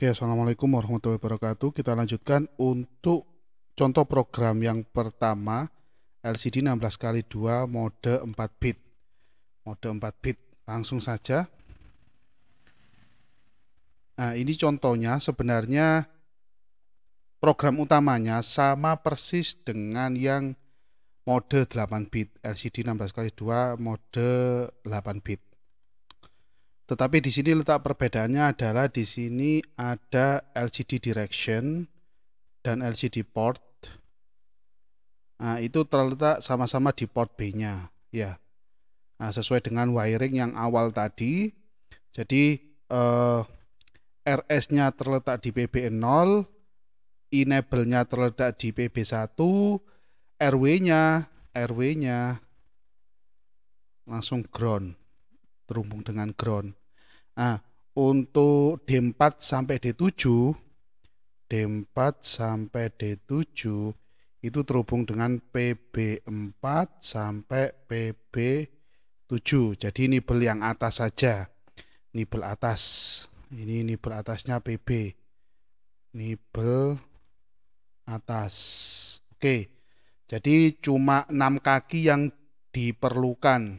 Oke, Assalamualaikum warahmatullahi wabarakatuh. Kita lanjutkan untuk contoh program yang pertama, LCD 16 kali 2 mode 4 bit. Mode 4 bit. Langsung saja. Nah, ini contohnya sebenarnya program utamanya sama persis dengan yang mode 8 bit. LCD 16 kali 2 mode 8 bit. Tetapi di sini letak perbedaannya adalah di sini ada LCD direction dan LCD port. Nah, itu terletak sama-sama di port B-nya, ya. Nah, sesuai dengan wiring yang awal tadi. Jadi RS-nya terletak di PB0, enable-nya terletak di PB1, RW-nya langsung ground, terhubung dengan ground. Nah, untuk D4 sampai D7, itu terhubung dengan PB4 sampai PB7. Jadi nibel yang atas saja. Nibel atas. Ini nibel atasnya PB. Nibel atas. Oke. Jadi cuma 6 kaki yang diperlukan.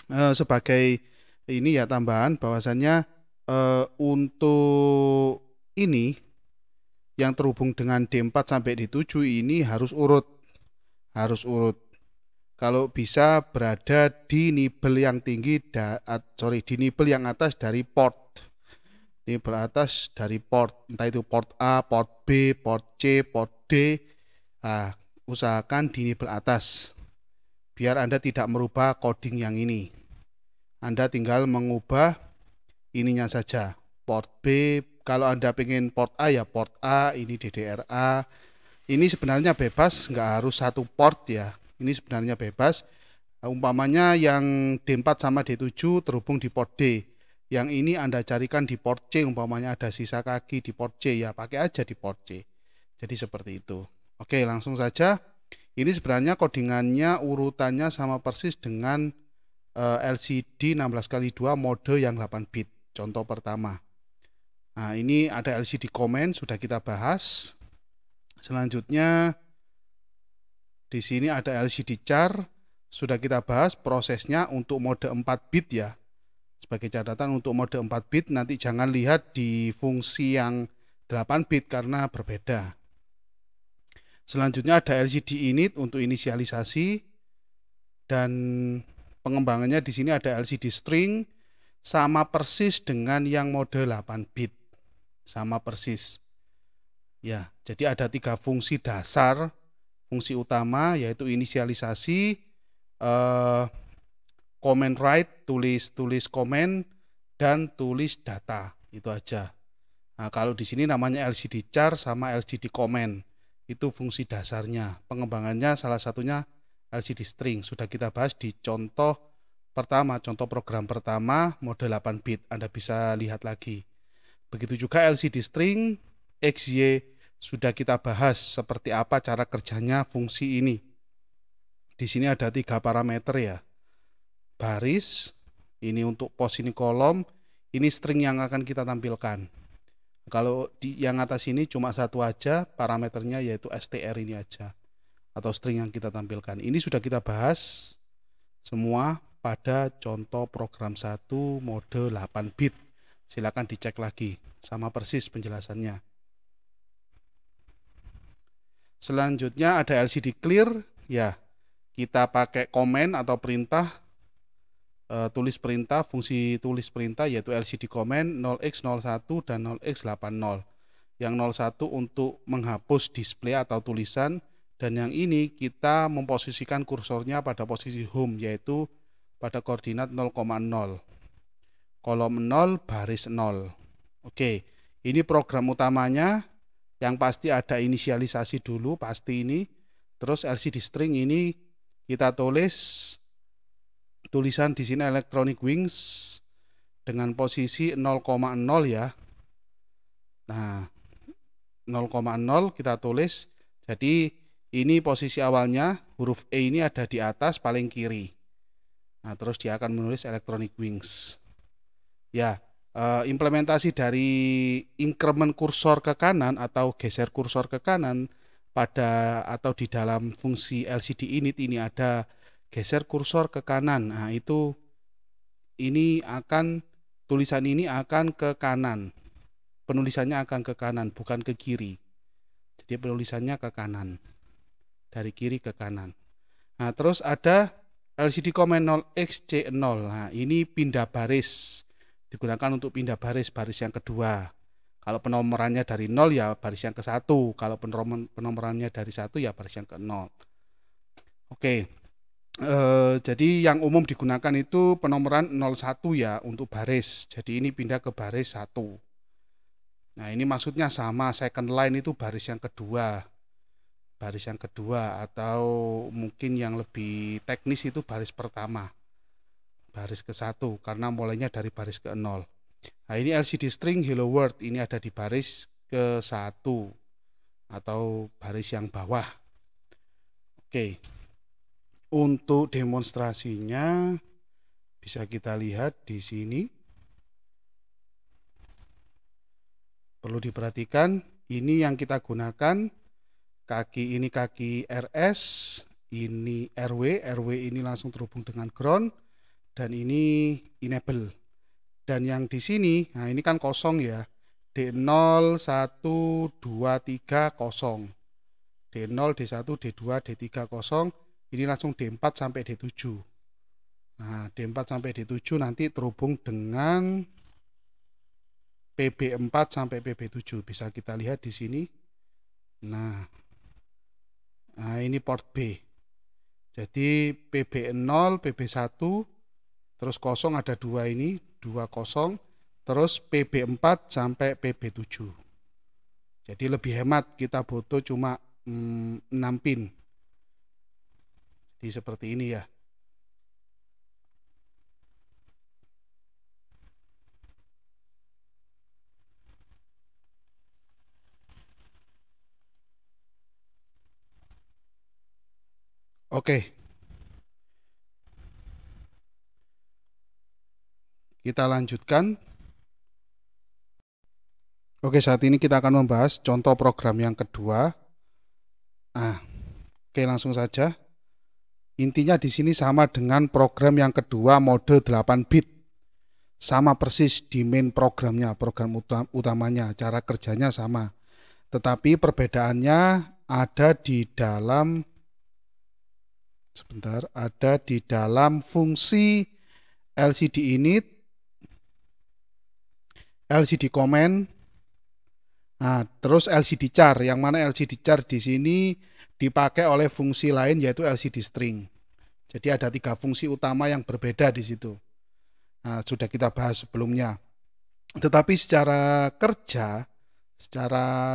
Sebagai ini ya tambahan bahwasannya untuk ini yang terhubung dengan D4 sampai D7 ini harus urut. Kalau bisa berada di nibel yang tinggi di nibel yang atas dari port. Nibel atas dari port, entah itu port A, port B, port C, port D. Nah, usahakan di nibel atas. Biar Anda tidak merubah coding yang ini. Anda tinggal mengubah ininya saja. Port B, kalau Anda pengen port A ya port A, ini DDRA. Ini sebenarnya bebas, nggak harus satu port ya. Ini sebenarnya bebas. Umpamanya yang D4 sama D7 terhubung di port D. Yang ini Anda carikan di port C, umpamanya ada sisa kaki di port C ya, pakai aja di port C. Jadi seperti itu. Oke, langsung saja. Ini sebenarnya codingannya urutannya sama persis dengan LCD 16 kali 2 mode yang 8 bit. Contoh pertama. Nah, ini ada LCD comment sudah kita bahas. Selanjutnya di sini ada LCD char, sudah kita bahas prosesnya untuk mode 4 bit ya. Sebagai catatan untuk mode 4 bit nanti jangan lihat di fungsi yang 8 bit karena berbeda. Selanjutnya ada LCD init untuk inisialisasi dan pengembangannya di sini ada LCD string sama persis dengan yang mode 8 bit. Sama persis. Ya, jadi ada 3 fungsi dasar. Fungsi utama yaitu inisialisasi, comment write, tulis comment, dan tulis data. Itu aja. Nah, kalau di sini namanya LCD char sama LCD comment. Itu fungsi dasarnya. Pengembangannya salah satunya LCD string. Sudah kita bahas di contoh pertama, contoh program pertama mode 8 bit. Anda bisa lihat lagi. Begitu juga LCD string, XY sudah kita bahas seperti apa cara kerjanya fungsi ini. Di sini ada 3 parameter ya. Baris, ini untuk pos ini kolom, ini string yang akan kita tampilkan. Kalau di yang atas ini cuma satu aja parameternya yaitu str ini aja. Atau string yang kita tampilkan. Ini sudah kita bahas semua pada contoh program 1 mode 8 bit. Silakan dicek lagi, sama persis penjelasannya. Selanjutnya ada LCD clear, ya kita pakai comment atau perintah, tulis perintah, fungsi tulis perintah yaitu LCD comment 0x01 dan 0x80. Yang 01 untuk menghapus display atau tulisan, dan yang ini kita memposisikan kursornya pada posisi home yaitu pada koordinat 0,0. Kolom 0, baris 0. Oke, ini program utamanya. Yang pasti ada inisialisasi dulu, pasti ini. Terus LCD string ini kita tulis tulisan di sini electronic wings dengan posisi 0,0 ya. Nah, 0,0 kita tulis. Jadi ini posisi awalnya, huruf E ini ada di atas paling kiri. Nah, terus dia akan menulis electronic wings. Ya, implementasi dari increment kursor ke kanan atau geser kursor ke kanan pada atau di dalam fungsi LCD init ini ada geser kursor ke kanan. Nah, itu ini akan tulisan ini akan ke kanan. Penulisannya akan ke kanan, bukan ke kiri. Jadi penulisannya ke kanan. Dari kiri ke kanan. Nah, terus ada LCD Command 0xC0. Nah, ini pindah baris. Digunakan untuk pindah baris, baris yang kedua. Kalau penomorannya dari 0 ya baris yang ke-1. Kalau penomorannya dari 1 ya baris yang ke-0. Oke. Jadi yang umum digunakan itu penomoran 01 ya untuk baris. Jadi ini pindah ke baris 1. Nah, ini maksudnya sama, second line itu baris yang kedua. Baris yang kedua atau mungkin yang lebih teknis itu baris pertama. Baris ke-1 karena mulainya dari baris ke-0. Nah, ini LCD string hello world, ini ada di baris ke-1 atau baris yang bawah. Oke. Untuk demonstrasinya bisa kita lihat di sini. Perlu diperhatikan, ini yang kita gunakan kaki ini kaki RS, ini RW, RW ini langsung terhubung dengan ground, dan ini enable. Dan yang di sini, nah ini kan kosong ya, D0, 1, 2, 3, kosong. D0, D1, D2, D3, kosong. Ini langsung D4 sampai D7. Nah, D4 sampai D7 nanti terhubung dengan PB4 sampai PB7. Bisa kita lihat di sini. Nah, ini port B. Jadi PB0, PB1, terus kosong ada 2 ini, 2 kosong, terus PB4 sampai PB7. Jadi lebih hemat, kita butuh cuma 6 pin. Jadi seperti ini ya. Oke. Kita lanjutkan. Oke, saat ini kita akan membahas contoh program yang kedua. Oke, langsung saja. Intinya di sini sama dengan program yang kedua mode 8 bit. Sama persis di main programnya, program utamanya, cara kerjanya sama. Tetapi perbedaannya ada di dalam fungsi LCD init, LCD command, terus LCD char, yang mana LCD char di sini dipakai oleh fungsi lain yaitu LCD string. Jadi ada 3 fungsi utama yang berbeda di situ. Nah, sudah kita bahas sebelumnya. Tetapi secara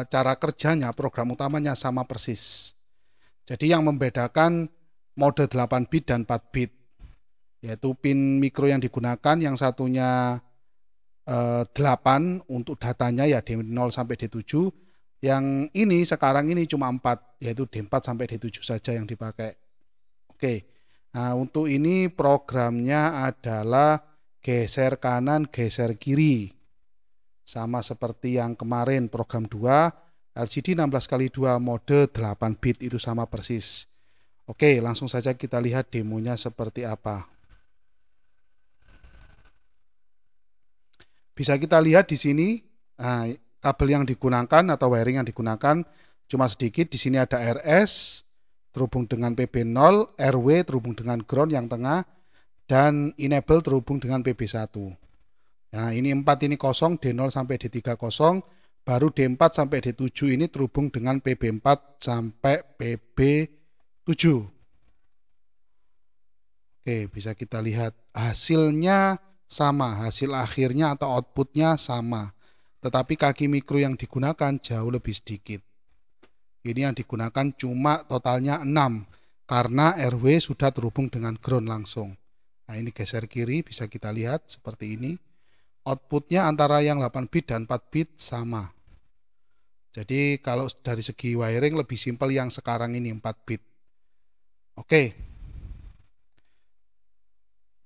cara kerjanya, program utamanya sama persis. Jadi yang membedakan mode 8 bit dan 4 bit, yaitu pin mikro yang digunakan, yang satunya 8 untuk datanya ya D0 sampai D7, yang ini sekarang ini cuma 4, yaitu D4 sampai D7 saja yang dipakai. Oke, nah untuk ini programnya adalah geser kanan, geser kiri. Sama seperti yang kemarin program 2, LCD 16x2 mode 8 bit itu sama persis. Oke, langsung saja kita lihat demonya seperti apa. Bisa kita lihat di sini, kabel yang digunakan atau wiring yang digunakan cuma sedikit. Di sini ada RS terhubung dengan PB0, RW terhubung dengan ground yang tengah, dan enable terhubung dengan PB1. Nah, ini 4 ini kosong, D0 sampai D3 kosong, baru D4 sampai D7 ini terhubung dengan PB4 sampai PB7. Oke, bisa kita lihat hasilnya sama, hasil akhirnya atau outputnya sama. Tetapi kaki mikro yang digunakan jauh lebih sedikit. Ini yang digunakan cuma totalnya 6, karena RW sudah terhubung dengan ground langsung. Nah, ini geser kiri, bisa kita lihat seperti ini. Outputnya antara yang 8 bit dan 4 bit sama. Jadi kalau dari segi wiring lebih simpel yang sekarang ini 4 bit. Oke.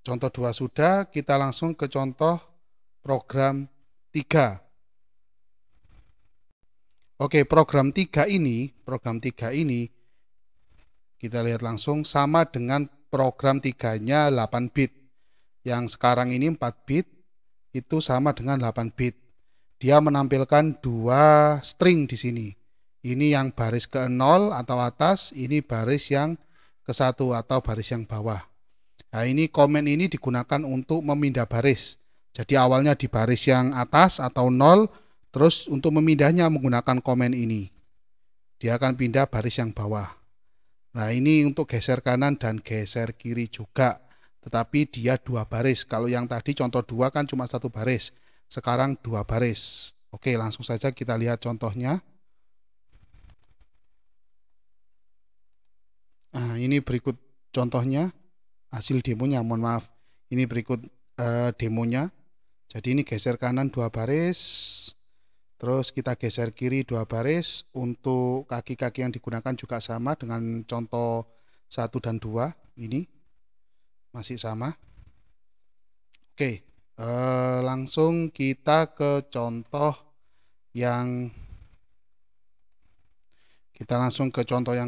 contoh 2 sudah, kita langsung ke contoh program 3. Oke, program 3 ini kita lihat langsung sama dengan program 3-nya 8 bit. Yang sekarang ini 4 bit, itu sama dengan 8 bit. Dia menampilkan 2 string di sini. Ini yang baris ke-0 atau atas, ini baris yang ke-1 atau baris yang bawah. Nah, ini komen ini digunakan untuk memindah baris. Jadi awalnya di baris yang atas atau 0, terus untuk memindahnya menggunakan komen ini. Dia akan pindah baris yang bawah. Nah, ini untuk geser kanan dan geser kiri juga. Tetapi dia 2 baris. Kalau yang tadi contoh 2 kan cuma 1 baris. Sekarang 2 baris. Oke, langsung saja kita lihat contohnya. Nah, ini berikut contohnya. Hasil demonya, mohon maaf. Ini berikut demonya. Jadi ini geser kanan 2 baris. Terus kita geser kiri 2 baris. Untuk kaki-kaki yang digunakan juga sama dengan contoh 1 dan 2. Ini masih sama. Oke, langsung kita ke contoh yang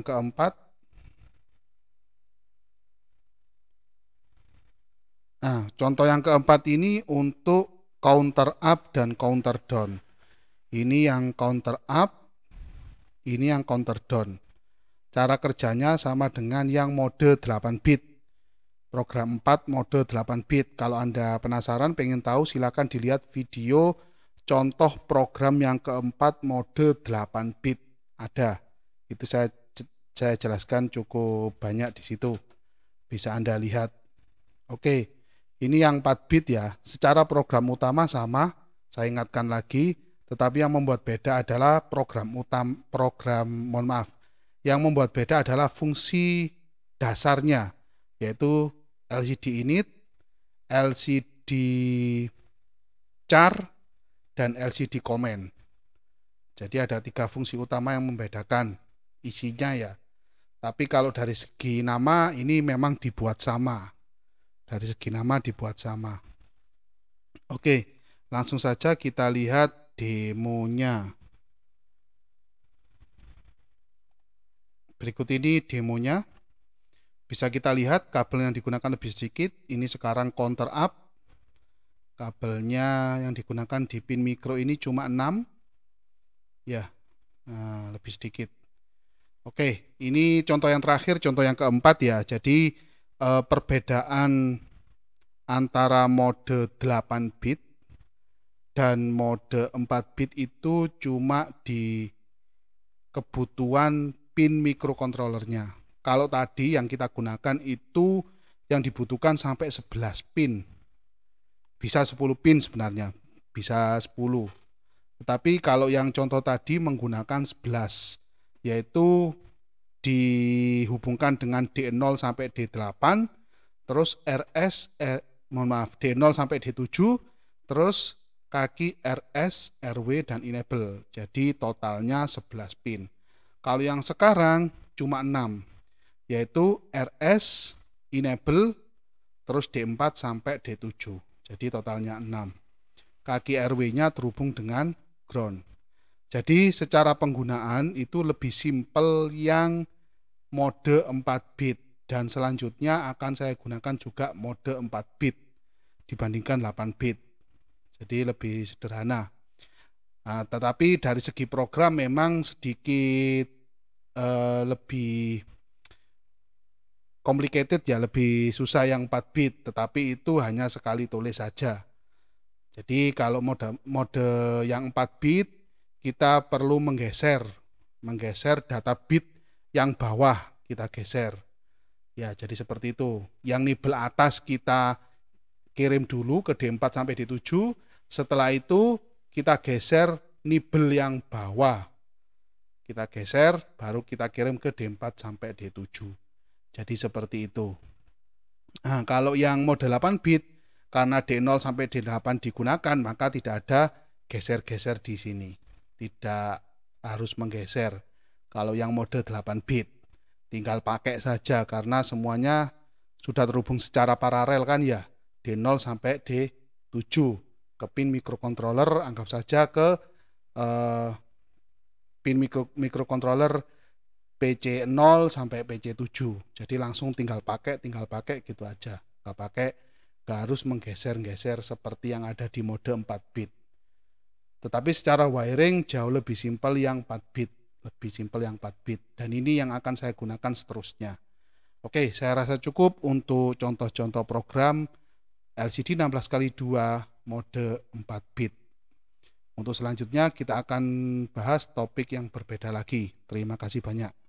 keempat. Nah, contoh yang keempat ini untuk counter up dan counter down. Ini yang counter up, ini yang counter down. Cara kerjanya sama dengan yang mode 8 bit. Program 4 mode 8 bit. Kalau Anda penasaran pengen tahu, silakan dilihat video contoh program yang keempat mode 8 bit. Ada. Itu saya jelaskan cukup banyak di situ. Bisa Anda lihat. Oke. Ini yang 4 bit ya. Secara program utama sama, saya ingatkan lagi. Tetapi yang membuat beda adalah yang membuat beda adalah fungsi dasarnya, yaitu LCD init, LCD char, dan LCD comment. Jadi ada 3 fungsi utama yang membedakan isinya ya. Tapi kalau dari segi nama ini memang dibuat sama. Dari segi nama dibuat sama. Oke, langsung saja kita lihat demonya. Berikut ini demonya. Bisa kita lihat kabel yang digunakan lebih sedikit. Ini sekarang counter up. Kabelnya yang digunakan di pin mikro ini cuma 6. Ya, lebih sedikit. Oke, ini contoh yang terakhir, contoh yang keempat ya. Jadi perbedaan antara mode 8 bit dan mode 4 bit itu cuma di kebutuhan pin mikrokontrolernya. Kalau tadi yang kita gunakan itu yang dibutuhkan sampai 11 pin. Bisa 10 pin sebenarnya, bisa 10. Tetapi kalau yang contoh tadi menggunakan 11, yaitu dihubungkan dengan D0 sampai D8, terus D0 sampai D7, terus kaki RS, RW, dan enable. Jadi totalnya 11 pin. Kalau yang sekarang cuma 6, yaitu RS, enable, terus D4 sampai D7. Jadi totalnya 6. Kaki RW-nya terhubung dengan ground. Jadi secara penggunaan itu lebih simpel yang mode 4 bit. Dan selanjutnya akan saya gunakan juga mode 4 bit dibandingkan 8 bit. Jadi lebih sederhana. Nah, tetapi dari segi program memang sedikit lebih complicated ya, lebih susah yang 4 bit, tetapi itu hanya sekali tulis saja. Jadi kalau mode yang 4 bit kita perlu menggeser data bit yang bawah kita geser. Ya, jadi seperti itu. Yang nibel atas kita kirim dulu ke D4 sampai D7. Setelah itu kita geser nibel yang bawah. Kita geser, baru kita kirim ke D4 sampai D7. Jadi seperti itu. Nah, kalau yang mode 8 bit, karena D0 sampai D8 digunakan, maka tidak ada geser-geser di sini. Tidak harus menggeser. Kalau yang mode 8 bit, tinggal pakai saja karena semuanya sudah terhubung secara paralel kan ya, D0 sampai D7 ke pin microcontroller, anggap saja ke pin microcontroller PC0 sampai PC7. Jadi langsung tinggal pakai gitu aja. Nggak harus menggeser-geser seperti yang ada di mode 4 bit. Tetapi secara wiring jauh lebih simpel yang 4 bit, dan ini yang akan saya gunakan seterusnya. Oke, saya rasa cukup untuk contoh-contoh program LCD 16x2 mode 4 bit. Untuk selanjutnya kita akan bahas topik yang berbeda lagi. Terima kasih banyak.